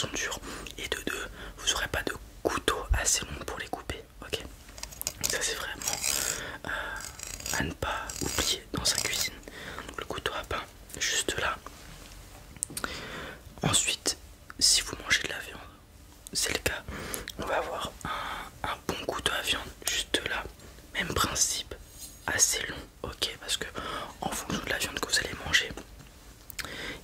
sont durs, et de deux, vous n'aurez pas de couteau assez long pour les couper. Ok, ça c'est vraiment à ne pas oublier dans sa cuisine. Donc le couteau à pain juste là. Ensuite, si vous mangez de la viande, c'est le cas, on va avoir un bon couteau à viande juste là. Même principe, assez long, ok, parce que en fonction de la viande que vous allez manger,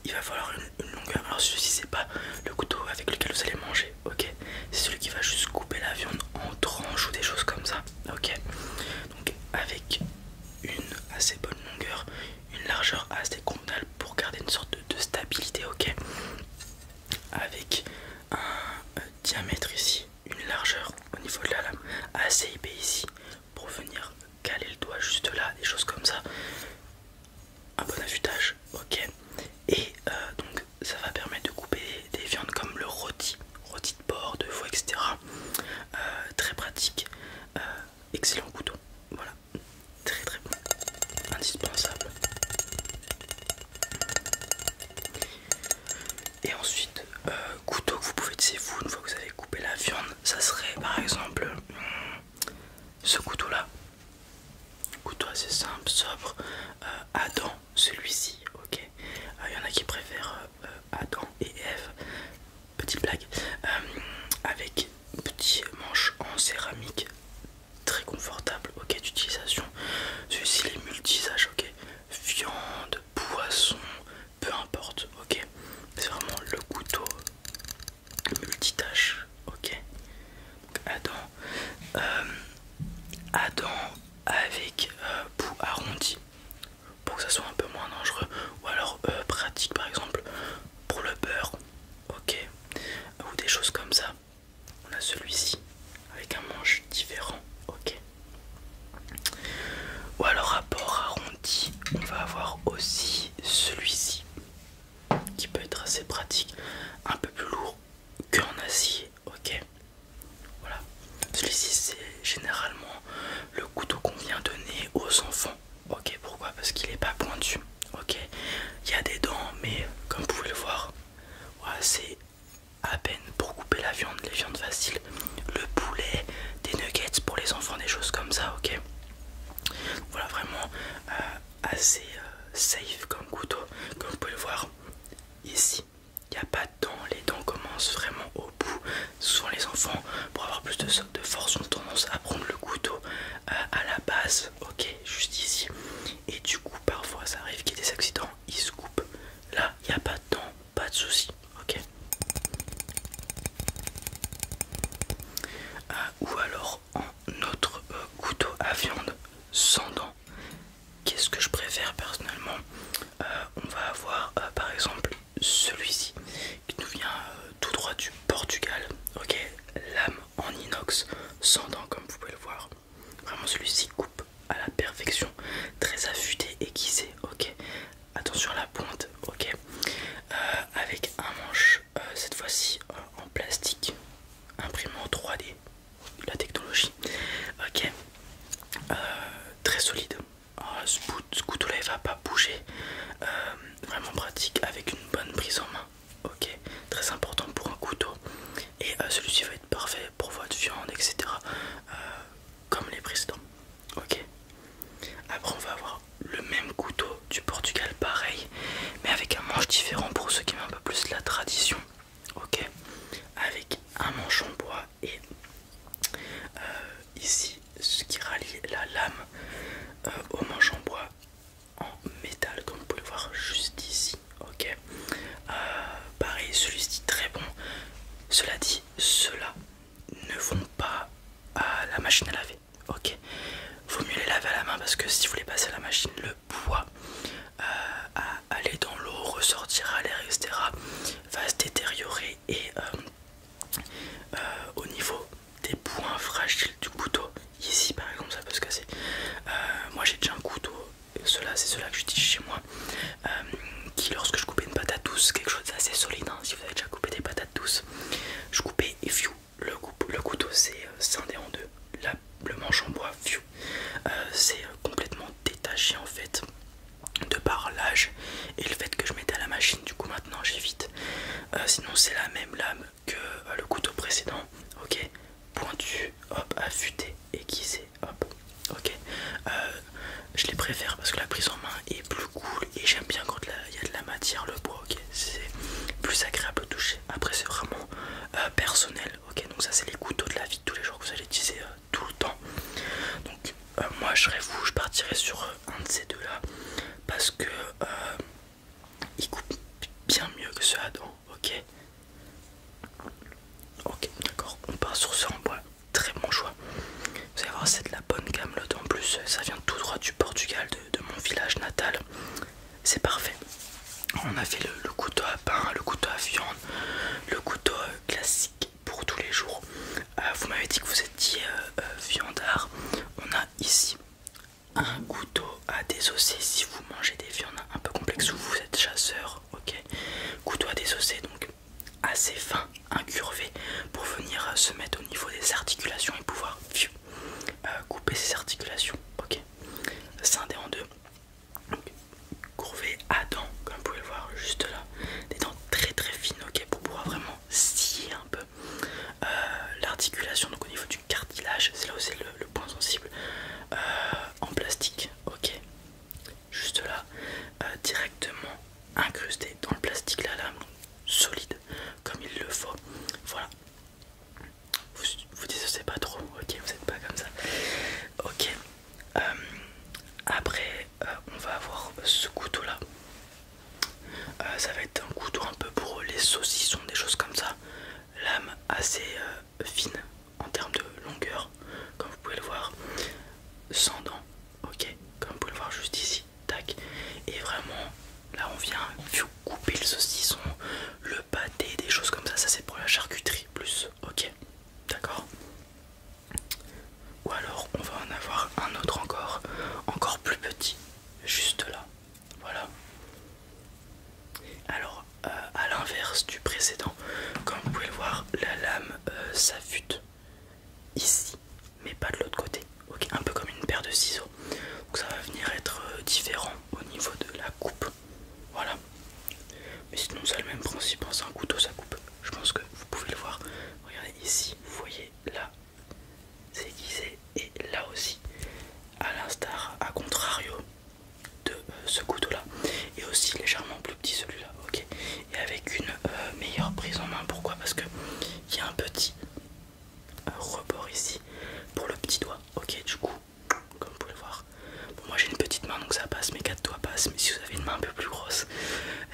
il va falloir une longueur. Alors celui-ci c'est pas le couteau avec lequel vous allez manger, ok, c'est celui qui va juste couper la viande en tranches ou des choses comme ça, ok. Donc avec une assez bonne longueur, une largeur assez convenable pour garder une sorte de stabilité, ok. Avec un diamètre ici, une largeur au niveau de la lame assez épais ici pour venir caler le doigt juste là, des choses comme ça. Un bon affûtage, ok. Et donc ça va permettre de couper des viandes comme le rôti de porc, de veau, etc. Très pratique, excellent couteau, voilà, très très bon, indispensable. Et ensuite, couteau que vous pouvez utiliser vous une fois que vous avez coupé la viande, ça serait par exemple ce couteau là, couteau assez simple, sobre, à dents, celui-ci, ok. Il y en a qui préfèrent Adam et Ève, petite blague, avec petit manche en céramique, très confortable, ok, d'utilisation. Celui-ci il est multi-usage, ok, viande, poisson, peu importe, ok. C'est vraiment le couteau multitâche, ok. Donc Adam avec bout arrondi pour que ça soit un peu moins dangereux, ou alors pratique par exemple pour le beurre, ok, ou des choses comme ça. On a celui-ci avec un manche différent, ok. Ou alors rapport arrondi, on va avoir aussi celui-ci qui peut être assez pratique, un peu plus lourd qu'en acier, ok. Voilà, celui-ci c'est généralement le couteau qu'on vient donner aux enfants, ok. Pourquoi? Parce qu'il est pas pointu, ok. Il y a des dents, mais comme vous pouvez le voir, voilà, c'est à peine pour couper la viande, les viandes faciles, le poulet, des nuggets pour les enfants, des choses comme ça, ok. Voilà, vraiment assez safe comme couteau. Comme vous pouvez le voir ici, il n'y a pas de dents, les dents commencent vraiment au bout. Souvent les enfants, pour avoir plus de force, ont tendance à prendre le couteau à la base, ok, juste ici. Et du coup parfois ça arrive qu'il y ait des accidents, ils se coupent. Là il n'y a pas de dents, pas de souci, ok. Ou alors en autre couteau à viande sans dents. Qu'est-ce que je préfère personnellement? On va avoir par exemple celui-ci qui nous vient tout droit du Portugal, ok, lame en inox sans dents comme vous pouvez le voir. Vraiment celui-ci coupe à la perfection, très affûté, aiguisé, ok. Attention à la pointe, ok. Avec un manche cette fois-ci en plastique, imprimé en 3D, la technologie, ok. Très solide. Ce couteau là il va pas bouger, vraiment pratique avec une bonne prise en main, ok, très important pour un couteau. Et celui-ci va être parfait pour votre viande, etc. Comme les précédents, ok. Après on va avoir le même couteau du Portugal, pareil, mais avec un manche différent pour ceux qui aiment un peu plus la tradition, ok, avec un manche en bois et ici ce qui rallie la lame au manche en bois en métal comme vous pouvez le voir juste ici, ok. Pareil, celui-ci très bon. Cela dit, ceux-là ne vont pas à la machine à laver, ok. Vaut mieux les laver à la main parce que si vous les passez à la machine, le poids à aller dans l'eau, ressortir à l'air, etc. va se détériorer. Et au niveau des points fragiles du couteau, ici par exemple ça peut se casser. Moi j'ai déjà un couteau, c'est ceux-là que j'utilise chez moi, qui lorsque je coupais une patate douce, quelque chose d'assez solide, hein, si vous avez déjà coupé des patates douces, je coupais et fiou, le couteau c'est scindé en deux, là, le manche en bois, fiou, c'est complètement détaché en fait, même lame que le couteau précédent, ok, pointu, hop, affûté, aiguisé, hop, ok. Je les préfère parce que la prise en main est plus cool et j'aime bien quand il y a de la matière, le bois, ok, c'est plus agréable au toucher. Après c'est vraiment personnel, ok, donc ça c'est les couteaux de la vie de tous les jours que vous allez utiliser tout le temps. Donc moi je serais vous, je partirais sur un de ces deux là parce que il coupe bien mieux que ceux à dents, ok. Ok, d'accord, on part sur ce en bois, très bon choix. Vous allez voir, c'est de la bonne camelote en plus, ça vient tout droit du Portugal, de mon village natal. C'est parfait. On a fait le couteau à pain, le couteau à viande, le couteau classique pour tous les jours. Vous m'avez dit que vous étiez viandard. On a ici un couteau à désosser si vous mangez des viandes un peu complexes ou vous êtes chasseur, ok. Couteau à désosser, donc assez fin, incurvé, pour venir se mettre au niveau des articulations et pouvoir couper ces articulations, ok. Scindé en deux, courvé à dents, comme vous pouvez le voir juste là, des dents très très fines, ok, pour pouvoir vraiment scier un peu l'articulation, donc au niveau du cartilage, c'est là où c'est le point sensible, en plastique, ok, juste là, directement incrusté dans le plastique, la lame solide comme il le faut, voilà. Vous dissociez pas trop, ok, vous n'êtes pas comme ça, ok. Après on va avoir ce couteau là, ça va être un couteau un peu pour les saucissons, des choses comme ça, lame assez fine en termes de longueur, comme vous pouvez le voir, sans dents, ok, comme vous pouvez le voir juste ici, tac, et vraiment là on vient couper le saucisson, le pâté, des choses comme ça c'est pour la charcuterie plus, ok, d'accord. Ou alors on va en avoir un autre encore plus petit, juste là, voilà. Alors à l'inverse du précédent, comme vous pouvez le voir, la lame s'affûte ici, mais pas de l'autre côté, ok, un peu comme une paire de ciseaux. Donc ça va venir être différent au niveau de la coupe, voilà. Mais sinon c'est le même principe, hein, c'est un couteau, ça coupe. Je pense que vous pouvez le voir. Regardez ici, vous voyez là, c'est aiguisé, et là aussi, à l'instar, à contrario de ce couteau là, et aussi légèrement plus petit celui-là, ok. Et avec une meilleure prise en main. Pourquoi? Parce que il y a un petit rebord ici pour le petit doigt, ok. Du coup, comme vous pouvez le voir, bon, moi j'ai une petite main donc ça passe, mes 4 doigts passent, mais si vous avez une main un peu plus grosse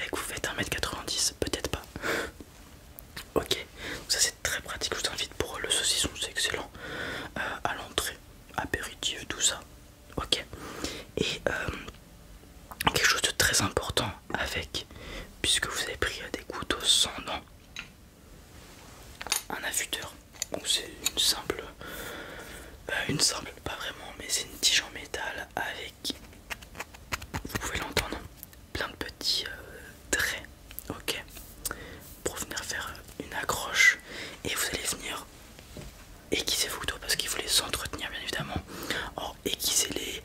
et que vous faites 1m90, peut-être pas, ok. Donc ça c'est très pratique, je vous invite pour le saucisson, c'est excellent, à l'entrée, apéritif, tout ça, ok. Et quelque chose de très important avec, puisque vous avez pris des couteaux sans dents, un affûteur. Donc c'est une simple, pas vraiment, mais c'est une tige en métal avec, vous pouvez l'entendre, plein de petits traits, ok, pour venir faire une accroche, et vous allez venir aiguiser vos couteaux parce qu'il faut les entretenir bien évidemment. Or aiguisez-les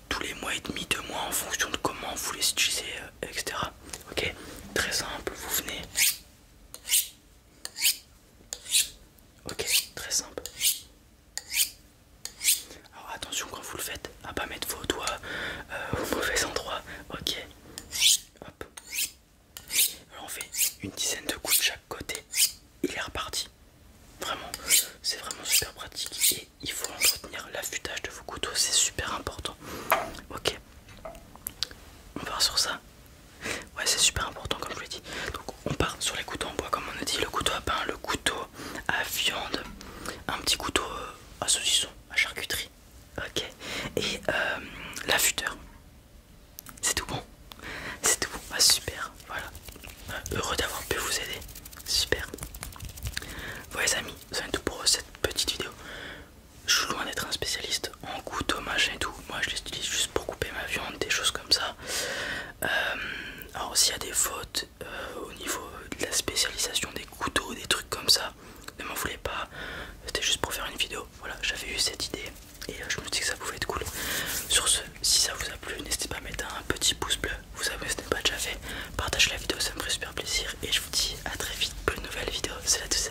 tous les mois et demi, 2 mois en fonction de comment vous les utilisez, etc. Ok, très simple, vous venez. Ok, très simple. Alors attention quand vous le faites à pas mettre vos doigts au mauvais endroit. Ok, hop. Alors on fait une dizaine de coups de chaque côté. Il est reparti. Vraiment, c'est vraiment super pratique et il faut entretenir l'affûtage de vos couteaux, c'est super important. Ok, on part sur ça. Ouais, c'est super important comme je l'ai dit. Donc on part sur les couteaux en bois comme on a dit, le couteau à pain, le couteau à viande, un petit couteau à saucisson, à charcuterie. Ok, et l'affûteur. C'est tout bon. C'est tout bon, bah, super, voilà. Heureux d'avoir pu vous aider, super. Bon les amis, c'est tout pour cette petite vidéo. Je suis loin d'être un spécialiste en couteau machin et tout. Moi je les utilise juste pour couper ma viande, des choses comme ça. Alors s'il y a des fautes au niveau de la spécialisation des couteaux, des trucs comme ça, ne m'en voulez pas. C'était juste pour faire une vidéo. Voilà, j'avais eu cette c'est la deuxième.